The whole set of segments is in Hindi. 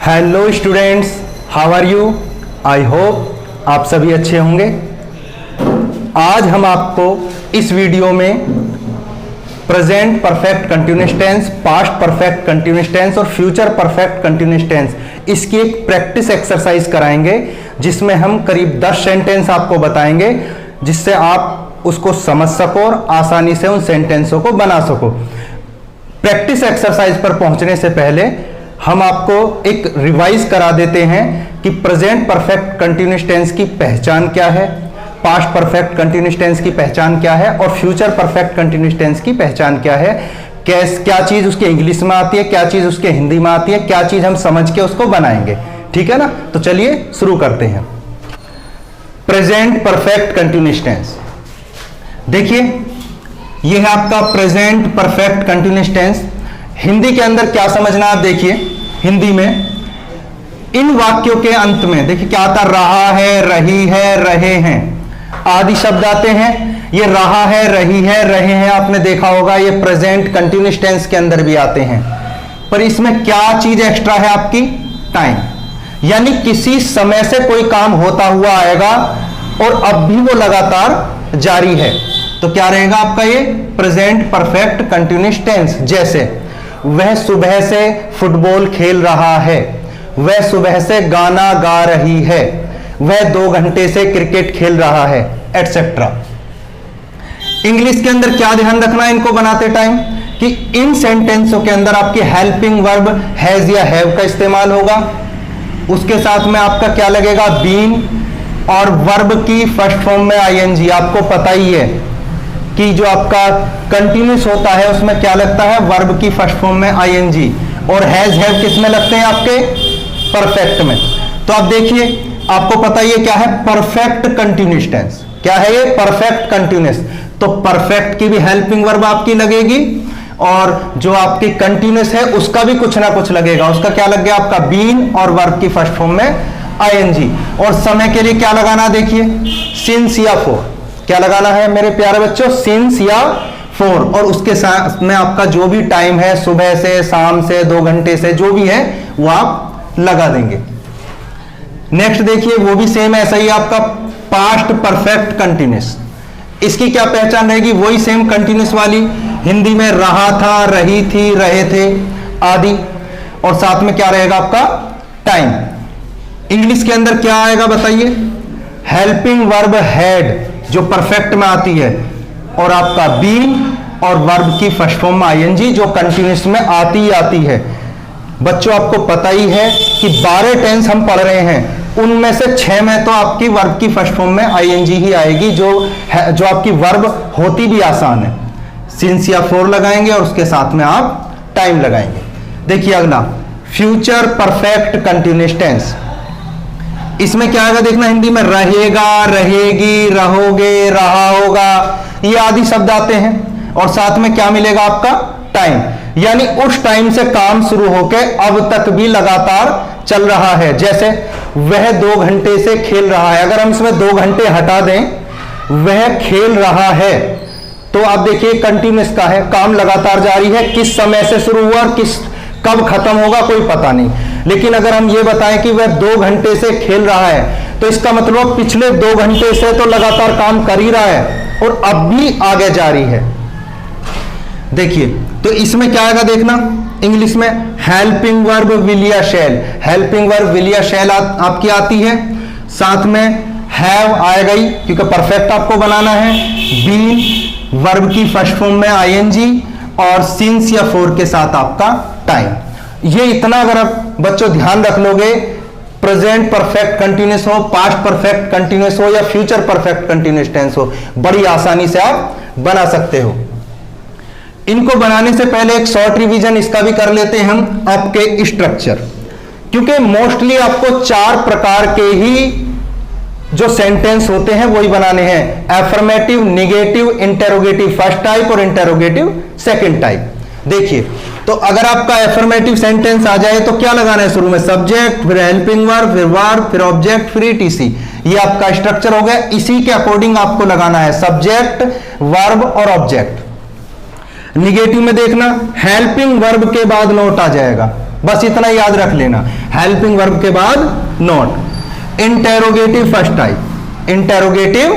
Hello students, how are you? I hope आप सभी अच्छे होंगे। आज हम आपको इस वीडियो में present perfect continuous tense, past perfect continuous tense और फ्यूचर परफेक्ट कंटिन्यूअस टेंस इसकी एक प्रैक्टिस एक्सरसाइज कराएंगे, जिसमें हम करीब 10 सेंटेंस आपको बताएंगे, जिससे आप उसको समझ सको और आसानी से उन सेंटेंसों को बना सको। प्रैक्टिस एक्सरसाइज पर पहुंचने से पहले हम आपको एक रिवाइज करा देते हैं कि प्रेजेंट परफेक्ट कंटिन्यूअस टेंस की पहचान क्या है, पास्ट परफेक्ट कंटिन्यूअस टेंस की पहचान क्या है और फ्यूचर परफेक्ट कंटिन्यूअस टेंस की पहचान क्या है। क्या चीज उसके इंग्लिश में आती है, क्या चीज उसके हिंदी में आती है, क्या चीज हम समझ के उसको बनाएंगे। ठीक है ना? तो चलिए शुरू करते हैं। प्रेजेंट परफेक्ट कंटिन्यूअस टेंस, देखिए यह है आपका present perfect continuous tense. Hindi के अंदर क्या समझना आप देखिए, हिंदी में इन वाक्यों के अंत में देखिए क्या आता, रहा है, रही है, रहे हैं आदि शब्द आते हैं। ये रहा है, रही है, रहे हैं आपने देखा होगा, ये प्रेजेंट कंटिन्यूअस टेंस के अंदर भी आते हैं। पर इसमें क्या चीज एक्स्ट्रा है आपकी? टाइम, यानी किसी समय से कोई काम होता हुआ आएगा और अब भी वो लगातार जारी है। तो क्या रहेगा आपका ये प्रेजेंट परफेक्ट कंटिन्यूअस टेंस। जैसे वह सुबह से फुटबॉल खेल रहा है, वह सुबह से गाना गा रही है, वह 2 घंटे से क्रिकेट खेल रहा है, एटसेट्रा। इंग्लिश के अंदर क्या ध्यान रखना है इनको बनाते टाइम, कि इन सेंटेंसों के अंदर आपके हेल्पिंग वर्ब हैज या हैव का इस्तेमाल होगा। उसके साथ में आपका क्या लगेगा? बीन, और वर्ब की फर्स्ट फॉर्म में आईएनजी। आपको पता ही है कि जो आपका कंटिन्यूस होता है उसमें क्या लगता है? वर्ब की फर्स्ट फॉर्म में आईएनजी। और हैज हैव किस में लगते हैं? आपके परफेक्ट में। तो आप देखिए, आपको पता ही है क्या है परफेक्ट कंटिन्यूअस टेंस। क्या है ये? Perfect continuous. तो परफेक्ट की भी हेल्पिंग वर्ब आपकी लगेगी और जो आपकी कंटिन्यूअस है उसका भी कुछ ना कुछ लगेगा। उसका क्या लग गया? आपका बीन और वर्ब की फर्स्ट फॉर्म में आईएनजी। और समय के लिए क्या लगाना? देखिए सिंस या फॉर। क्या लगाना है मेरे प्यारे बच्चों? सिंस या फॉर। और उसके साथ में आपका जो भी टाइम है, सुबह से, शाम से, 2 घंटे से, जो भी है वो आप लगा देंगे। नेक्स्ट देखिए, वो भी सेम ऐसा ही आपका पास्ट परफेक्ट कंटिन्यूअस। इसकी क्या पहचान रहेगी? वही सेम कंटिन्यूअस वाली। हिंदी में रहा था, रही थी, रहे थे आदि। और साथ में क्या रहेगा आपका? टाइम। इंग्लिश के अंदर क्या आएगा बताइए? हेल्पिंग वर्ब हैड जो परफेक्ट में आती है, और आपका बीन और वर्ब की फर्स्ट फॉर्म में आईएनजी जो कंटिन्यूअस में आती ही आती है। बच्चों आपको पता ही है कि 12 टेंस हम पढ़ रहे हैं, उनमें से 6 में तो आपकी वर्ब की फर्स्ट फॉर्म में आईएनजी ही आएगी, जो आपकी वर्ब होती भी आसान है। सिंस या फॉर लगाएंगे और उसके साथ में आप टाइम लगाएंगे। देखिए अगला फ्यूचर परफेक्ट कंटिन्यूअस टेंस। इसमें क्या आएगा देखना, हिंदी में रहेगा, रहेगी, रहोगे, रहा होगा, ये आदि शब्द आते हैं। और साथ में क्या मिलेगा आपका? टाइम, यानी उस टाइम से काम शुरू होकर अब तक भी लगातार चल रहा है। जैसे वह 2 घंटे से खेल रहा है, अगर हम इसमें 2 घंटे हटा दें, वह खेल रहा है, तो आप देखिए कंटिन्यूअस का है, काम लगातार जारी है। किस समय से शुरू हुआ और कब खत्म होगा कोई पता नहीं। लेकिन अगर हम ये बताएं कि वह 2 घंटे से खेल रहा है, तो इसका मतलब पिछले 2 घंटे से तो लगातार काम कर ही रहा है और अब भी आगे जारी है। देखिए तो इसमें क्या आएगा देखना, इंग्लिश में हेल्पिंग वर्ब विल या शैल। हेल्पिंग वर्ब विल या शैल आपकी आती है। साथ में हैव आएगा ही, क्योंकि परफेक्ट आपको बनाना है। बीन वर्ब की फर्स्ट फॉर्म में आईएनजी और सिंस या फॉर के साथ आपका टाइम। ये इतना अगर आप बच्चों ध्यान रख लोगे, प्रेजेंट परफेक्ट कंटिन्यूअस हो, पास्ट परफेक्ट कंटिन्यूअस हो या फ्यूचर परफेक्ट कंटिन्यूअस टेंस हो, बड़ी आसानी से आप बना सकते हो। इनको बनाने से पहले एक शॉर्ट रिवीजन इसका भी कर लेते हैं हम, आपके स्ट्रक्चर। क्योंकि मोस्टली आपको 4 प्रकार के ही जो सेंटेंस होते हैं वही बनाने हैं। Affirmative, negative, interrogative first type और इंटेरोगेटिव सेकंड टाइप। देखिए तो अगर आपका एफर्मेटिव सेंटेंस आ जाए तो क्या लगाना है? शुरू में सब्जेक्ट, फिर हेल्पिंग वर्ब, फिर वर्ब, फिर ऑब्जेक्ट, फिर ईटीसी। ये आपका स्ट्रक्चर हो गया। इसी के अकॉर्डिंग आपको लगाना है सब्जेक्ट, वर्ब और ऑब्जेक्ट। निगेटिव में देखना हेल्पिंग वर्ब के बाद नोट आ जाएगा, बस इतना याद रख लेना, हेल्पिंग वर्ब के बाद not. Interrogative first type, interrogative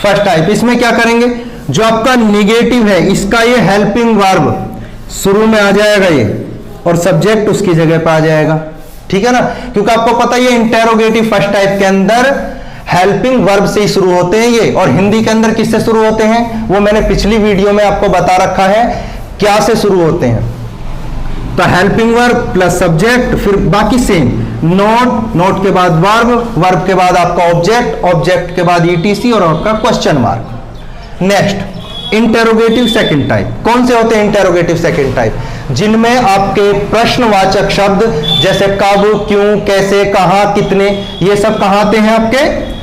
first type, इसमें क्या करेंगे, जो आपका निगेटिव है इसका ये हेल्पिंग वर्ब शुरू में आ जाएगा ये, और सब्जेक्ट उसकी जगह पर आ जाएगा, ठीक है ना, क्योंकि आपको पता है इंटेरोगेटिव फर्स्ट टाइप के अंदर हेल्पिंग वर्ब से ही शुरू होते हैं ये, और हिंदी के अंदर किससे शुरू होते हैं वो मैंने पिछली वीडियो में आपको बता रखा है क्या से शुरू होते हैं। तो हेल्पिंग वर्ब प्लस सब्जेक्ट, फिर बाकी सेम, नोट, नोट के बाद वर्ब, वर्ब के बाद आपका ऑब्जेक्ट, ऑब्जेक्ट के बाद ईटीसी और आपका question mark. Next interrogative second type, कौन से होते हैं इंटेरोगेटिव सेकंड टाइप, जिनमें आपके प्रश्नवाचक शब्द जैसे कब, क्यों, कैसे, कहां, कितने, ये सब कहां आते हैं, आपके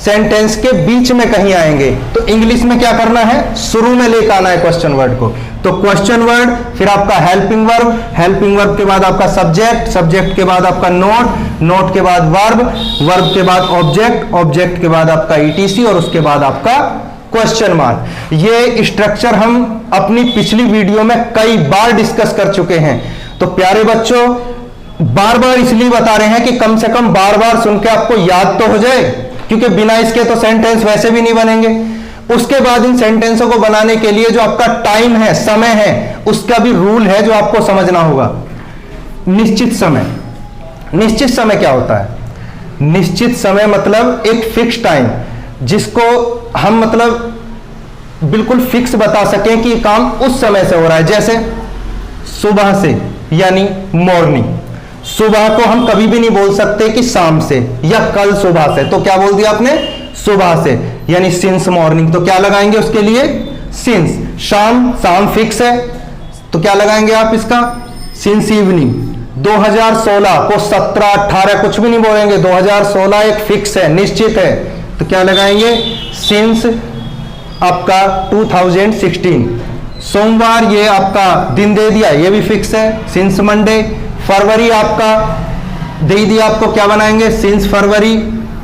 सेंटेंस के बीच में कहीं आएंगे। तो इंग्लिश में क्या करना है, शुरू में लेकर आना है क्वेश्चन वर्ड को। तो क्वेश्चन वर्ड, फिर आपका हेल्पिंग वर्ब, हेल्पिंग वर्ब के बाद आपका सब्जेक्ट, सब्जेक्ट के बाद आपका नोट, नोट के बाद वर्ब, वर्ब के बाद ऑब्जेक्ट, ऑब्जेक्ट के बाद आपका ईटीसी और उसके बाद आपका क्वेश्चन मार्क। ये स्ट्रक्चर हम अपनी पिछली वीडियो में कई बार डिस्कस कर चुके हैं। तो प्यारे बच्चों, बार बार इसलिए बता रहे हैं कि कम से कम बार बार सुन के आपको याद तो हो जाए, क्योंकि बिना इसके तो सेंटेंस वैसे भी नहीं बनेंगे। उसके बाद इन सेंटेंसों को बनाने के लिए जो आपका टाइम है, समय है, उसका भी रूल है जो आपको समझना होगा। निश्चित समय, निश्चित समय क्या होता है, निश्चित समय मतलब एक फिक्स टाइम जिसको हम मतलब बिल्कुल फिक्स बता सकें कि काम उस समय से हो रहा है। जैसे सुबह से यानी मॉर्निंग, सुबह को हम कभी भी नहीं बोल सकते कि शाम से या कल सुबह से, तो क्या बोल दिया आपने, सुबह से, यानी सिंस मॉर्निंग, तो क्या लगाएंगे उसके लिए, सिंस। शाम, शाम फिक्स है, तो क्या लगाएंगे आप इसका, सिंस इवनिंग। 2016 को 17, 18 कुछ भी नहीं बोलेंगे, 2016 एक फिक्स है, निश्चित है, तो क्या लगाएंगे, सिंस आपका 2016। सोमवार ये आपका दिन दे दिया, ये भी फिक्स है, सिंस मंडे। फरवरी आपका दे दिया, आपको क्या बनाएंगे, सिंस फरवरी।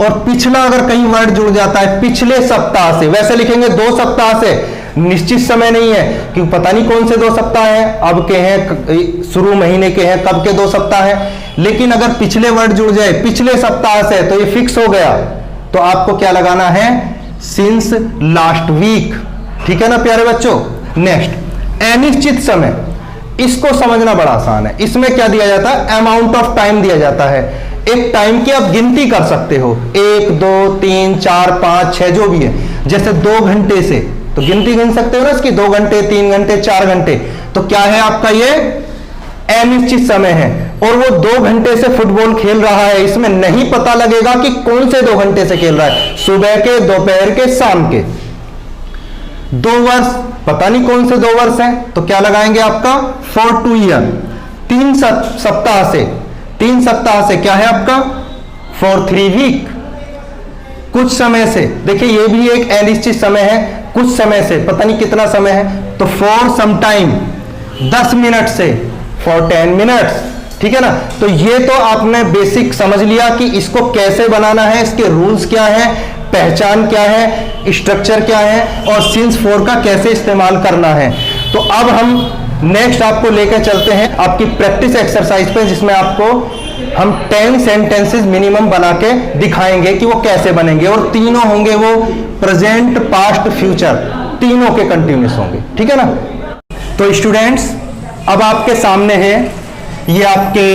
और पिछला अगर कहीं वर्ड जुड़ जाता है, पिछले सप्ताह से, वैसे लिखेंगे 2 सप्ताह से, निश्चित समय नहीं है क्योंकि पता नहीं कौन से 2 सप्ताह हैं, अब के हैं, शुरू महीने के हैं, कब के 2 सप्ताह हैं। लेकिन अगर पिछले वर्ड जुड़ जाए पिछले सप्ताह से, तो ये फिक्स हो गया। तो आपको क्या लगाना है, सिंस लास्ट वीक, ठीक है ना प्यारे बच्चों। नेक्स्ट अनिश्चित समय, इसको समझना बड़ा आसान है। इसमें क्या दिया जाता है, अमाउंट ऑफ टाइम दिया जाता है, एक टाइम की आप गिनती कर सकते हो, 1 2 3 4 5 6 जो भी है। जैसे 2 घंटे से, तो गिनती गिन सकते हो ना इसकी, 2 घंटे 3 घंटे 4 घंटे, तो क्या है आपका ये अनिश्चित समय है। और वो 2 घंटे से फुटबॉल खेल रहा है, इसमें नहीं पता लगेगा कि कौन से 2 घंटे से खेल रहा है, सुबह के, दोपहर के, शाम के। 2 वर्ष, पता नहीं कौन से 2 वर्ष हैं, तो क्या लगाएंगे आपका, फॉर 2 ईयर। 3 सप्ताह से, 3 सप्ताह से क्या है आपका, फॉर 3 वीक। कुछ समय से, देखिए ये भी एक अनिश्चित समय है, कुछ समय से, पता नहीं कितना समय है, तो फॉर सम टाइम, 10 मिनट से, फॉर 10 मिनट्स, ठीक है ना। तो ये तो आपने बेसिक समझ लिया कि इसको कैसे बनाना है, इसके रूल्स क्या है, पहचान क्या है, स्ट्रक्चर क्या है, और सिंस फॉर का कैसे इस्तेमाल करना है। तो अब हम नेक्स्ट आपको लेकर चलते हैं आपकी प्रैक्टिस एक्सरसाइज पे, जिसमें आपको हम 10 सेंटेंसेस मिनिमम बना के दिखाएंगे कि वो कैसे बनेंगे, और तीनों होंगे वो प्रेजेंट, पास्ट, फ्यूचर, तीनों के कंटिन्यूस होंगे, ठीक है ना। तो स्टूडेंट्स, अब आपके सामने है ये आपके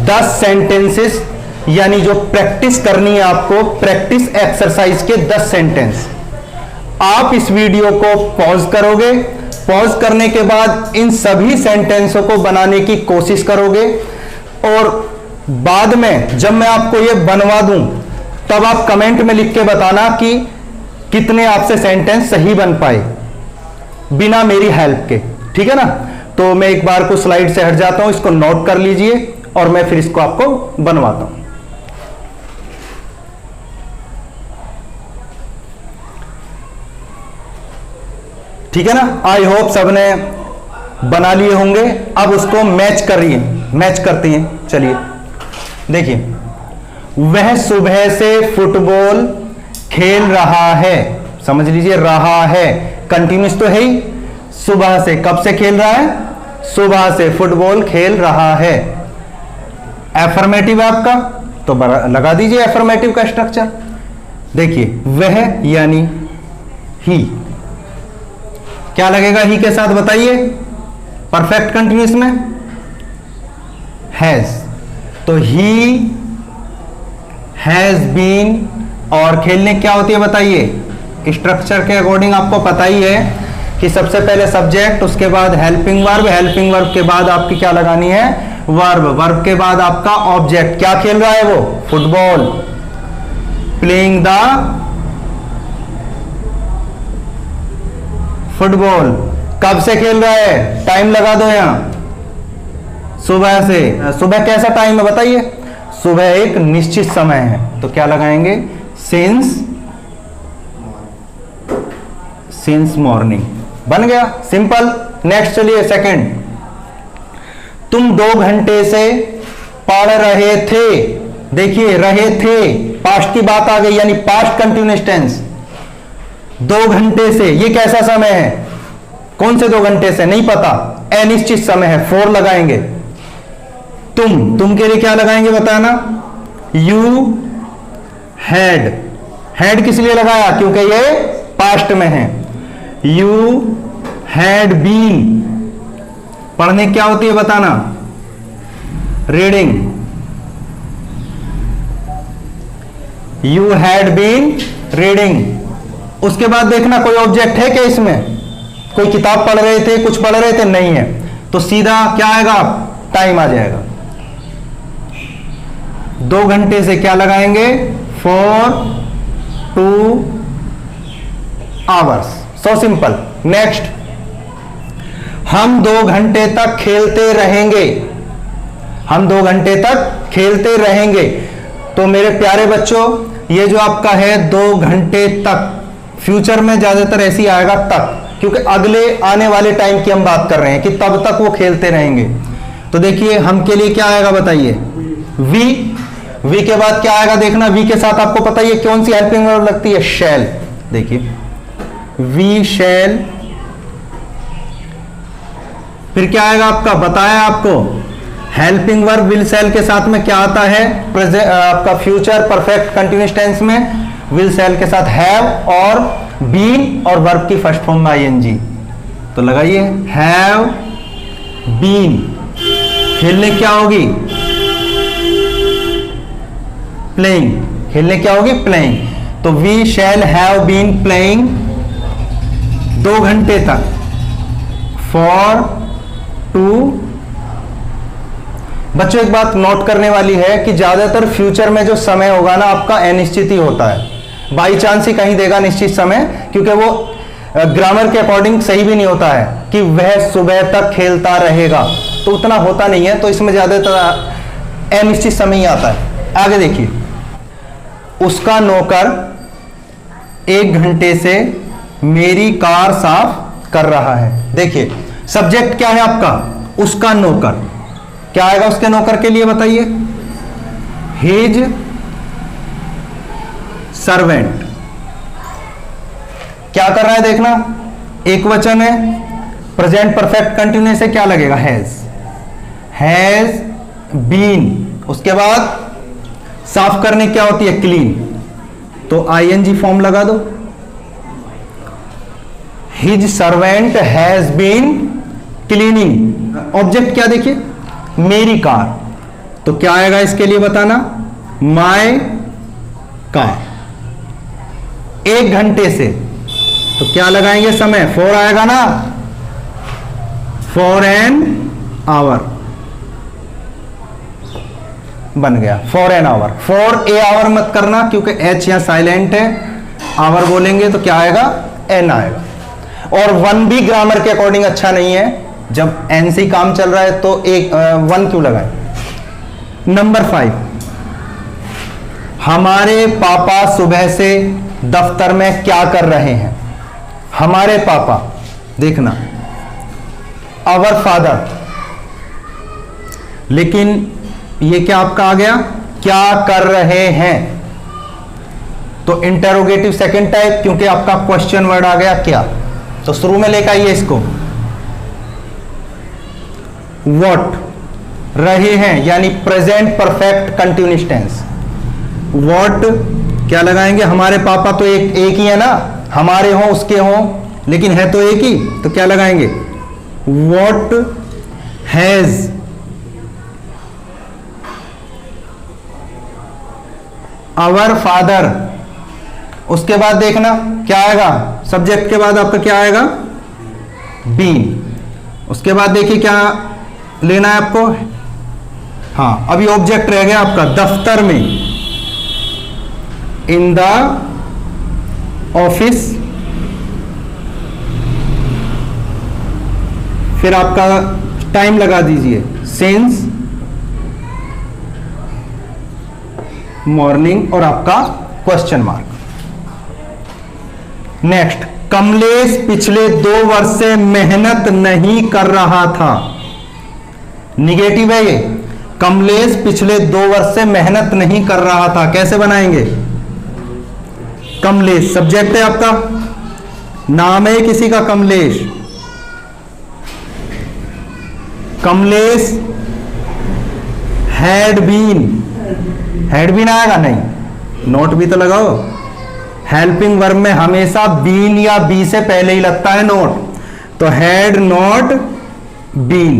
10 सेंटेंसेस, यानी जो प्रैक्टिस करनी है आपको, प्रैक्टिस एक्सरसाइज के 10 सेंटेंस। आप इस वीडियो को पॉज करोगे, पॉज करने के बाद इन सभी सेंटेंसों को बनाने की कोशिश करोगे, और बाद में जब मैं आपको ये बनवा दूं तब आप कमेंट में लिख के बताना कि कितने आपसे सेंटेंस सही बन पाए बिना मेरी हेल्प के, ठीक है ना। तो मैं एक बार को स्लाइड से हट जाता हूं, इसको नोट कर लीजिए और मैं फिर इसको आपको बनवाता हूं। ठीक है ना, आई होप सबने बना लिए होंगे। अब उसको मैच करिए, मैच करते हैं, चलिए देखिए। वह सुबह से फुटबॉल खेल रहा है, समझ लीजिए, रहा है, कंटिन्यूस तो है ही। सुबह से, कब से खेल रहा है, सुबह से फुटबॉल खेल रहा है। एफर्मेटिव आपका, तो लगा दीजिए एफर्मेटिव का स्ट्रक्चर। देखिए वह यानी ही, क्या लगेगा ही के साथ बताइए परफेक्ट कंटिन्यूअस में? हैज। तो ही हैज बीन, और खेलने क्या होती है बताइए? स्ट्रक्चर के अकॉर्डिंग आपको पता ही है कि सबसे पहले सब्जेक्ट, उसके बाद हेल्पिंग वर्ब, हेल्पिंग वर्ब के बाद आपकी क्या लगानी है? वर्ब, वर्ब के बाद आपका ऑब्जेक्ट। क्या खेल रहा है वो? फुटबॉल। Playing the football. कब से खेल रहा है? टाइम लगा दो यहां, सुबह से। सुबह कैसा टाइम है बताइए? सुबह एक निश्चित समय है, तो क्या लगाएंगे? Since morning. बन गया, सिंपल। नेक्स्ट चलिए सेकंड। तुम 2 घंटे से पढ़ रहे थे। देखिए रहे थे, पास्ट की बात आ गई, यानी पास्ट कंटिन्यूअस टेंस। 2 घंटे से, ये कैसा समय है? कौन से 2 घंटे से? नहीं पता, अनिश्चित समय है, 4 लगाएंगे। तुम के लिए क्या लगाएंगे बताना? यू हैड किस लिए लगाया? क्योंकि ये पास्ट में है। यू हैड बीन, पढ़ने क्या होती है बताना? Reading. You had been reading. उसके बाद देखना कोई ऑब्जेक्ट है क्या इसमें? कोई किताब पढ़ रहे थे, कुछ पढ़ रहे थे? नहीं है, तो सीधा क्या आएगा? टाइम आ जाएगा। 2 घंटे से क्या लगाएंगे? 4 2 आवर्स। So simple. नेक्स्ट, हम 2 घंटे तक खेलते रहेंगे। हम 2 घंटे तक खेलते रहेंगे। तो मेरे प्यारे बच्चों, ये जो आपका है 2 घंटे तक, फ्यूचर में ज्यादातर ऐसी आएगा तक, क्योंकि अगले आने वाले टाइम की हम बात कर रहे हैं कि तब तक वो खेलते रहेंगे। तो देखिए हम के लिए क्या आएगा बताइए? वी के बाद क्या आएगा देखना? वी के साथ आपको पता है कौन सी हेल्पिंग वर्ब लगती है? शैल। देखिए वी शैल। फिर क्या आएगा आपका? बताया आपको, हेल्पिंग वर्ब विल शैल के साथ में क्या आता है? आपका फ्यूचर परफेक्ट कंटिन्यूअस टेंस में विल शैल के साथ हैव और बीन, और वर्ब की फर्स्ट फॉर्म में आईएनजी। तो लगाइए हैव बीन। खेलने क्या होगी? प्लेइंग। खेलने क्या होगी? प्लेइंग। तो we shall have been playing 2 घंटे तक। फॉर 2। बच्चों एक बात नोट करने वाली है कि ज्यादातर फ्यूचर में जो समय होगा ना आपका अनिश्चित ही होता है, बाई चांस ही कहीं देगा निश्चित समय, क्योंकि वो ग्रामर के अकॉर्डिंग सही भी नहीं होता है कि वह सुबह तक खेलता रहेगा, तो उतना होता नहीं है। तो इसमें ज्यादातर अनिश्चित समय ही आता है। आगे देखिए, उसका नौकर 1 घंटे से मेरी कार साफ कर रहा है। देखिए सब्जेक्ट क्या है आपका? उसका नौकर। क्या आएगा उसके नौकर के लिए बताइए? His servant. क्या कर रहा है देखना, एक वचन है, प्रेजेंट परफेक्ट कंटिन्यूअस है, क्या लगेगा? Has been. उसके बाद साफ करने क्या होती है? क्लीन। तो आईएनजी फॉर्म लगा दो। His servant has been cleaning. Object क्या देखिए? मेरी कार। तो क्या आएगा इसके लिए बताना? My car. 1 घंटे से, तो क्या लगाएंगे समय? 4 आएगा ना, फॉर एन आवर। बन गया for an hour. For a hour मत करना क्योंकि एच यहां साइलेंट है, आवर बोलेंगे तो क्या आएगा? एन आएगा। और 1 भी ग्रामर के अकॉर्डिंग अच्छा नहीं है, जब एन से काम चल रहा है तो 1 क्यों लगाए? नंबर 5, हमारे पापा सुबह से दफ्तर में क्या कर रहे हैं? हमारे पापा, देखना आवर फादर, लेकिन ये क्या आपका आ गया? क्या कर रहे हैं? तो इंटरोगेटिव सेकंड टाइप, क्योंकि आपका क्वेश्चन वर्ड आ गया क्या, तो शुरू में लेकर आइए इसको। वॉट, रहे हैं, यानी present perfect continuous tense. What क्या लगाएंगे, हमारे पापा तो एक ही है ना, हमारे हों उसके हों, लेकिन है तो एक ही, तो क्या लगाएंगे, वॉट हैज आवर फादर। उसके बाद देखना क्या आएगा, सब्जेक्ट के बाद आपका क्या आएगा, बीन। उसके बाद देखिए क्या लेना है आपको, हाँ अभी ऑब्जेक्ट रह गया आपका दफ्तर में, इन द ऑफिस, फिर आपका टाइम लगा दीजिए, सिंस मॉर्निंग और आपका क्वेश्चन मार्क। नेक्स्ट, कमलेश पिछले 2 वर्ष से मेहनत नहीं कर रहा था। निगेटिव है ये, कमलेश पिछले 2 वर्ष से मेहनत नहीं कर रहा था। कैसे बनाएंगे, कमलेश सब्जेक्ट है आपका, नाम है किसी का Kamlesh, Kamlesh had been, had been आएगा नहीं, नोट भी तो लगाओ। हेल्पिंग वर्ब में हमेशा बीन या बी से पहले ही लगता है नोट, तो हैड नॉट बीन,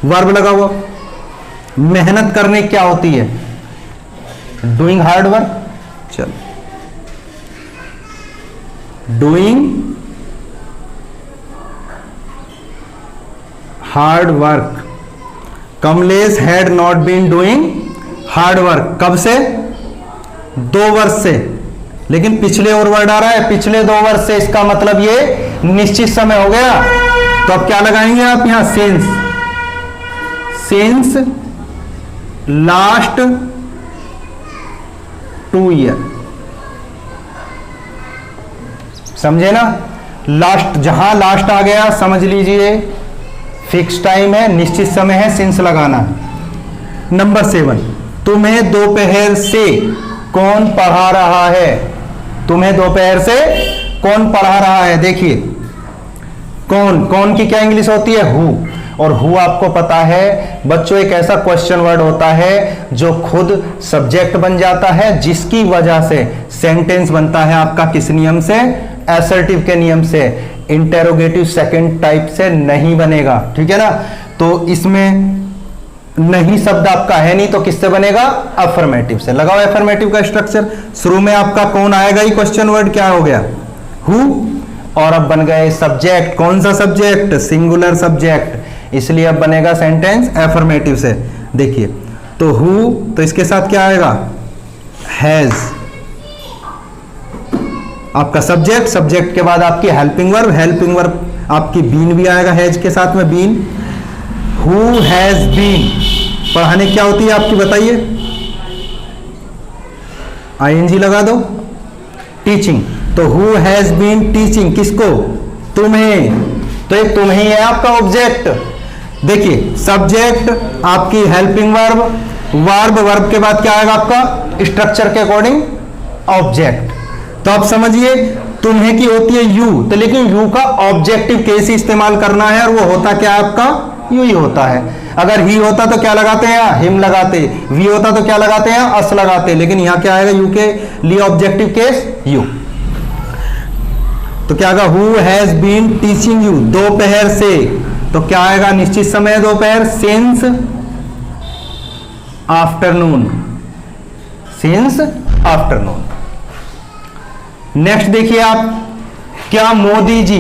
वर्ब लगा हुआ। मेहनत करने क्या होती है, डूइंग हार्ड वर्क, चलो doing hard work. Kamlesh had not been doing hard work, कब से, 2 वर्ष से, लेकिन पिछले और वर्ड आ रहा है, पिछले 2 वर्ष से, इसका मतलब ये निश्चित समय हो गया। तो अब क्या लगाएंगे आप यहां, सिंस लास्ट 2 ईयर। समझे ना, लास्ट, जहां लास्ट आ गया समझ लीजिए फिक्स टाइम है, निश्चित समय है, सिंस लगाना। नंबर 7, तुम्हें दोपहर से कौन पढ़ा रहा है, तुम्हें दोपहर से कौन पढ़ा रहा है। देखिए कौन की क्या इंग्लिश होती है, हु, और हु आपको पता है बच्चों एक ऐसा क्वेश्चन वर्ड होता है जो खुद सब्जेक्ट बन जाता है, जिसकी वजह से सेंटेंस बनता है आपका किस नियम से, असर्टिव के नियम से, इंटेरोगेटिव सेकंड टाइप से नहीं बनेगा, ठीक है ना। तो इसमें नहीं शब्द आपका है नहीं, तो किससे बनेगा, अफर्मेटिव से। लगाओ अफर्मेटिव का स्ट्रक्चर, शुरू में आपका कौन आएगा ही, क्वेश्चन वर्ड क्या हो गया, हु, और अब बन गए सब्जेक्ट, कौन सा सब्जेक्ट, सिंगुलर सब्जेक्ट, इसलिए अब बनेगा सेंटेंस अफर्मेटिव से। देखिए तो हु, तो इसके साथ क्या आएगा, हैज आपका सब्जेक्ट, सब्जेक्ट के बाद आपकी हेल्पिंग वर्ब, हेल्पिंग वर्ब आपकी बीन भी आएगा हैज के साथ में, बीन। हु हैज बीन पढ़ाने क्या होती है आपकी, बताइए, आईएनजी लगा दो, टीचिंग। तो हु हैज बीन टीचिंग, किसको, तुम्हें, तो एक तुम्हें ही है आपका ऑब्जेक्ट। देखिए सब्जेक्ट आपकी हेल्पिंग वर्ब, वर्ब, वर्ब के बाद क्या आएगा आपका स्ट्रक्चर के अकॉर्डिंग ऑब्जेक्ट। तो आप समझिए तुम्हें की होती है यू, तो लेकिन यू का ऑब्जेक्टिव केस ही इस्तेमाल करना है, और वो होता क्या आपका, यू ही होता है। अगर ही होता तो क्या लगाते हैं, हिम लगाते, वी होता तो क्या लगाते हैं, अस लगाते, लेकिन यहां क्या आएगा, यू के लिए ऑब्जेक्टिव केस यू। तो क्या आएगा, who has been teaching you, दोपहर से, तो क्या आएगा, निश्चित समय दोपहर, since afternoon, since afternoon. Next देखिए आप, क्या मोदी जी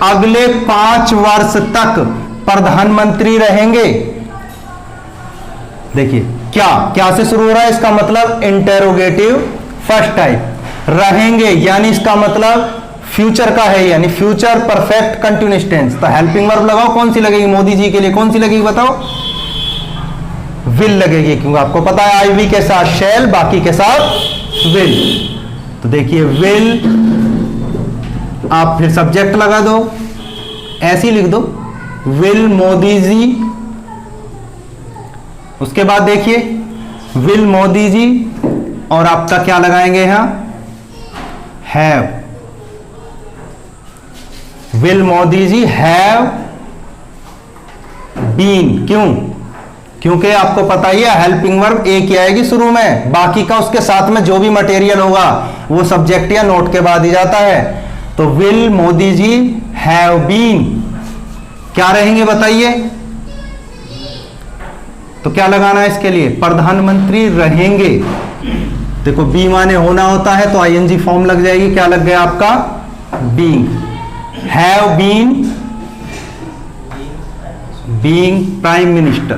अगले 5 वर्ष तक प्रधानमंत्री रहेंगे। देखिए क्या से शुरू हो रहा है, इसका मतलब इंटेरोगेटिव फर्स्ट टाइप, रहेंगे यानी इसका मतलब फ्यूचर का है, यानी फ्यूचर परफेक्ट कंटिन्यूअस टेंस। तो हेल्पिंग वर्ब लगाओ, कौन सी लगेगी, मोदी जी के लिए कौन सी लगेगी बताओ, विल लगेगी, क्योंकि आपको पता है आई वी के साथ शैल, बाकी के साथ विल। तो देखिए विल, आप फिर सब्जेक्ट लगा दो, ऐसे ही लिख दो, विल मोदी जी। उसके बाद देखिए विल मोदी जी, और आपका क्या लगाएंगे यहां, have, will Modi ji have been. क्यों? क्योंकि आपको पता ही है हेल्पिंग वर्ब एक ही आएगी शुरू में, बाकी का उसके साथ में जो भी मटेरियल होगा वो सब्जेक्ट या नोट के बाद ही जाता है। तो will Modi ji have been क्या रहेंगे बताइए? तो क्या लगाना है इसके लिए? प्रधानमंत्री रहेंगे। देखो बी माने होना होता है तो आईएनजी फॉर्म लग जाएगी। क्या लग गया आपका? Being. Have been being prime minister.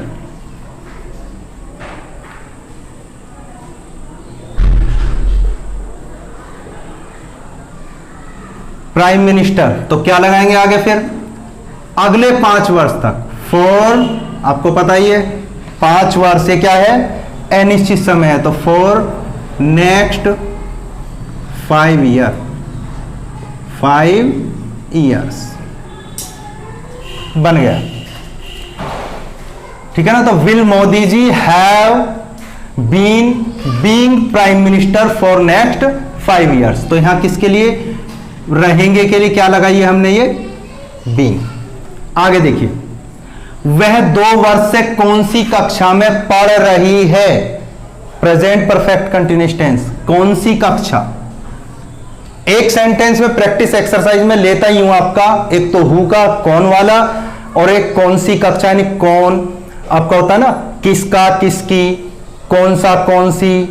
Prime minister तो क्या लगाएंगे आगे फिर? अगले 5 वर्ष तक। फॉर आपको पता ही है 5 वर्ष से क्या है? अनिश्चित समय है, तो फॉर नेक्स्ट 5 ईयर 5 ईयर्स बन गया। ठीक है ना? तो will Modi ji have been being prime minister for next 5 years. तो यहां किसके लिए? रहेंगे के लिए क्या लगाइए हमने? ये बीइंग। आगे देखिए, वह 2 वर्ष से कौन सी कक्षा में पढ़ रही है? Present perfect continuous tense. कौन सी कक्षा? एक सेंटेंस में प्रैक्टिस एक्सरसाइज में लेता ही हूं आपका, एक तो हु का कौन वाला, और एक कौन सी कक्षा यानी कौन आपका होता है ना, किसका किसकी, कौन सा कौन सी,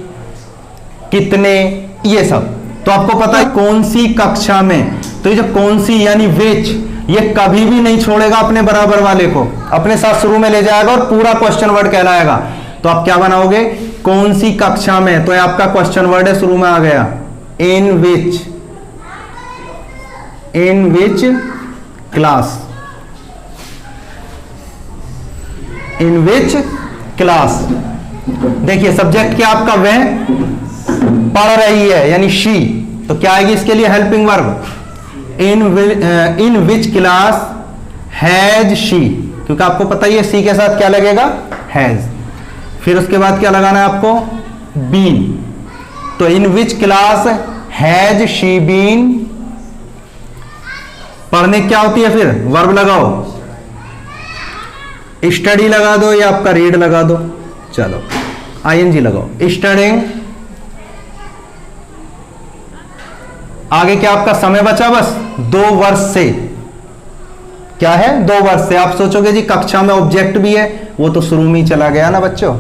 कितने, ये सब। तो आपको पता है कौन सी कक्षा में, तो ये जो कौन सी यानी विच, ये कभी भी नहीं छोड़ेगा अपने बराबर वाले को, अपने साथ शुरू में ले जाएगा और पूरा क्वेश्चन वर्ड कहलाएगा। तो आप क्या बनाओगे? कौन सी कक्षा में, तो ये आपका क्वेश्चन वर्ड है, शुरू में आ गया। In which class, in which class. देखिए सब्जेक्ट क्या आपका? वह पढ़ रही है यानी शी, तो क्या आएगी इसके लिए? Helping verb. In which class has she, क्योंकि आपको पता ही है सी के साथ क्या लगेगा? हैज। फिर उसके बाद क्या लगाना है आपको? बीन। तो in which class has she been. पढ़ने क्या होती है फिर? वर्ब लगाओ, स्टडी लगा दो या आपका रीड लगा दो, चलो आईएनजी लगाओ। स्टडिंग। आगे क्या आपका समय बचा? बस 2 वर्ष से। क्या है? 2 वर्ष से। आप सोचोगे जी कक्षा में ऑब्जेक्ट भी है, वो तो शुरू में ही चला गया ना बच्चों।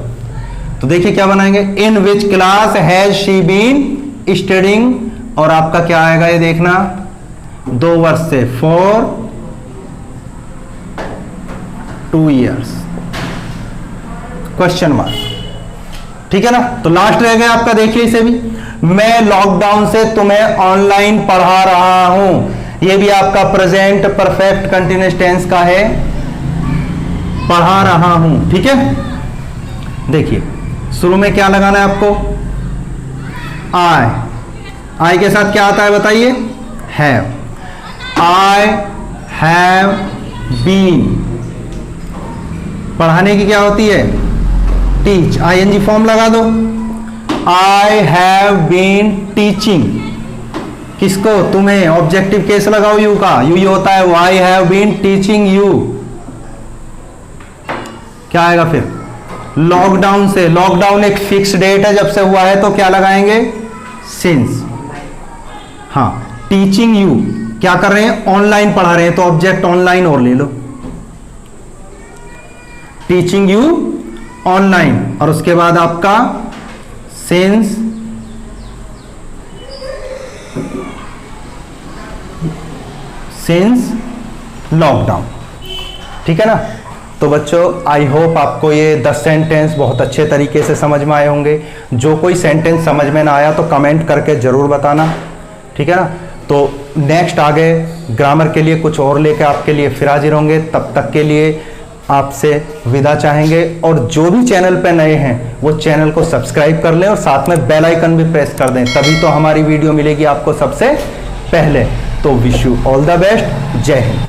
तो देखिए क्या बनाएंगे? In which class has she been studying, और आपका क्या आएगा ये देखना, 2 वर्ष से, फॉर 2 ईयर्स क्वेश्चन मार्क। ठीक है ना? तो लास्ट रह गया आपका, देखिए इसे भी, मैं लॉकडाउन से तुम्हें ऑनलाइन पढ़ा रहा हूं। ये भी आपका प्रेजेंट परफेक्ट कंटीन्यूअस टेंस का है, पढ़ा रहा हूं। ठीक है? देखिए शुरू में क्या लगाना है आपको? आई के साथ क्या आता है बताइए? हैव। I have been. पढ़ाने की क्या होती है? टीच। आईएनजी फॉर्म लगा दो। I have been teaching. किसको? तुम्हें। ऑब्जेक्टिव केस लगाओ यू का, यू होता है वो। I have been teaching you. क्या आएगा फिर? लॉकडाउन से। लॉकडाउन एक फिक्स डेट है जब से हुआ है, तो क्या लगाएंगे? सिंस। हाँ, टीचिंग यू क्या कर रहे हैं? ऑनलाइन पढ़ा रहे हैं, तो ऑब्जेक्ट ऑनलाइन और ले लो, टीचिंग यू ऑनलाइन। और उसके बाद आपका सिंस लॉकडाउन। ठीक है ना? तो बच्चों आई होप आपको ये 10 सेंटेंस बहुत अच्छे तरीके से समझ में आए होंगे। जो कोई सेंटेंस समझ में ना आया तो कमेंट करके ज़रूर बताना। ठीक है ना? तो नेक्स्ट आगे ग्रामर के लिए कुछ और लेके आपके लिए फिर हाजिर होंगे। तब तक के लिए आपसे विदा चाहेंगे, और जो भी चैनल पे नए हैं वो चैनल को सब्सक्राइब कर लें और साथ में बेल आइकन भी प्रेस कर दें, तभी तो हमारी वीडियो मिलेगी आपको सबसे पहले। तो wish you all the best. जय हिंद।